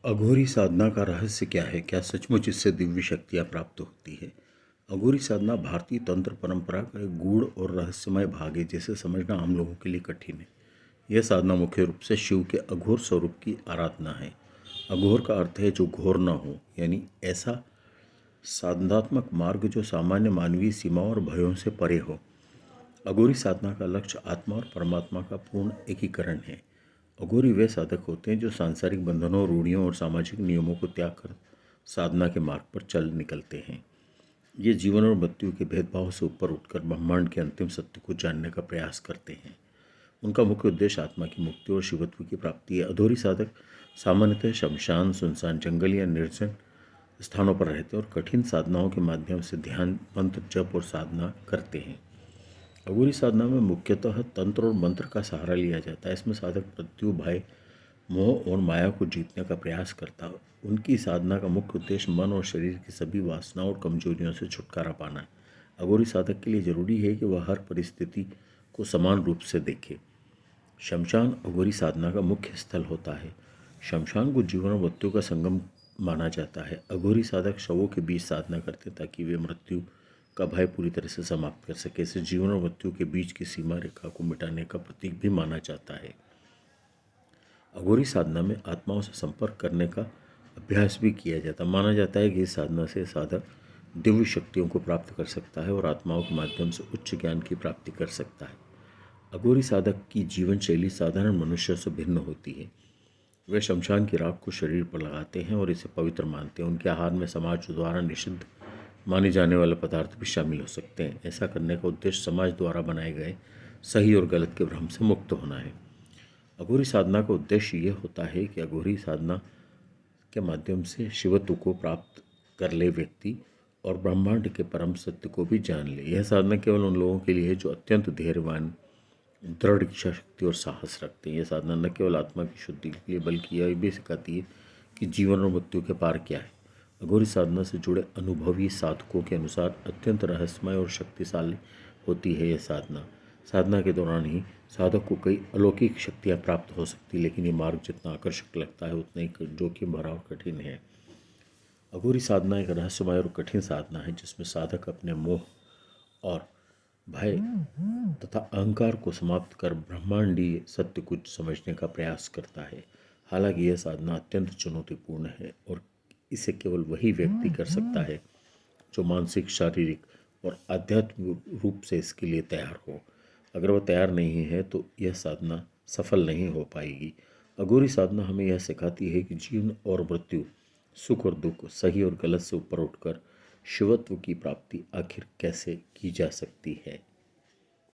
अघोरी साधना का रहस्य क्या है? क्या सचमुच इससे दिव्य शक्तियाँ प्राप्त होती है? अघोरी साधना भारतीय तंत्र परंपरा का एक गूढ़ और रहस्यमय भाग है जिसे समझना आम लोगों के लिए कठिन है। यह साधना मुख्य रूप से शिव के अघोर स्वरूप की आराधना है। अघोर का अर्थ है जो घोर न हो, यानी ऐसा साधनात्मक मार्ग जो सामान्य मानवीय सीमाओं और भयों से परे हो। अघोरी साधना का लक्ष्य आत्मा और परमात्मा का पूर्ण एकीकरण है। अघोरी वे साधक होते हैं जो सांसारिक बंधनों, रूढ़ियों और सामाजिक नियमों को त्याग कर साधना के मार्ग पर चल निकलते हैं। ये जीवन और मृत्यु के भेदभाव से ऊपर उठकर ब्रह्मांड के अंतिम सत्य को जानने का प्रयास करते हैं। उनका मुख्य उद्देश्य आत्मा की मुक्ति और शिवत्व की प्राप्ति है। अघोरी साधक सामान्यतः शमशान, सुनसान जंगल या निर्जन स्थानों पर रहते हैं और कठिन साधनाओं के माध्यम से ध्यान, मंत्र जप और साधना करते हैं। अघोरी साधना में मुख्यतः तंत्र और मंत्र का सहारा लिया जाता है। इसमें साधक मृत्यु, भय, मोह और माया को जीतने का प्रयास करता है। उनकी साधना का मुख्य उद्देश्य मन और शरीर की सभी वासनाओं और कमजोरियों से छुटकारा पाना है। अघोरी साधक के लिए जरूरी है कि वह हर परिस्थिति को समान रूप से देखे। शमशान अघोरी साधना का मुख्य स्थल होता है। शमशान को जीवन और मृत्यु का संगम माना जाता है। अघोरी साधक शवों के बीच साधना करते ताकि वे मृत्यु का भय पूरी तरह से समाप्त कर सके। इसे जीवन और मृत्यु के बीच की सीमा रेखा को मिटाने का प्रतीक भी माना जाता है। अघोरी साधना में आत्माओं से संपर्क करने का अभ्यास भी किया जाता है। माना जाता है कि इस साधना से साधक दिव्य शक्तियों को प्राप्त कर सकता है और आत्माओं के माध्यम से उच्च ज्ञान की प्राप्ति कर सकता है। अघोरी साधक की जीवन शैली साधारण मनुष्य से भिन्न होती है। वे शमशान की राख को शरीर पर लगाते हैं और इसे पवित्र मानते हैं। उनके आहार में समाज द्वारा निषिद्ध माने जाने वाले पदार्थ भी शामिल हो सकते हैं। ऐसा करने का उद्देश्य समाज द्वारा बनाए गए सही और गलत के भ्रम से मुक्त होना है। अघोरी साधना का उद्देश्य यह होता है कि अघोरी साधना के माध्यम से शिवत्व को प्राप्त कर ले व्यक्ति और ब्रह्मांड के परम सत्य को भी जान ले। यह साधना केवल उन लोगों के लिए है जो अत्यंत धैर्यवान, दृढ़ इच्छा शक्ति और साहस रखते हैं। यह साधना न केवल आत्मा की शुद्धि के लिए बल्कि यह भी सिखाती है कि जीवन और मृत्यु के पार क्या है। अघोरी साधना से जुड़े अनुभवी साधकों के अनुसार अत्यंत रहस्यमय और शक्तिशाली होती है यह साधना। साधना के दौरान ही साधक को कई अलौकिक शक्तियाँ प्राप्त हो सकती, लेकिन ये मार्ग जितना आकर्षक लगता है उतना ही जोखिम भरा और कठिन है। अघोरी साधना एक रहस्यमय और कठिन साधना है जिसमें साधक अपने मोह और भय तथा अहंकार को समाप्त कर ब्रह्मांडीय सत्य को समझने का प्रयास करता है। हालांकि यह साधना अत्यंत चुनौतीपूर्ण है और इसे केवल वही व्यक्ति कर सकता है जो मानसिक, शारीरिक और आध्यात्मिक रूप से इसके लिए तैयार हो। अगर वह तैयार नहीं है तो यह साधना सफल नहीं हो पाएगी। अघोरी साधना हमें यह सिखाती है कि जीवन और मृत्यु, सुख और दुख, सही और गलत से ऊपर उठकर शिवत्व की प्राप्ति आखिर कैसे की जा सकती है।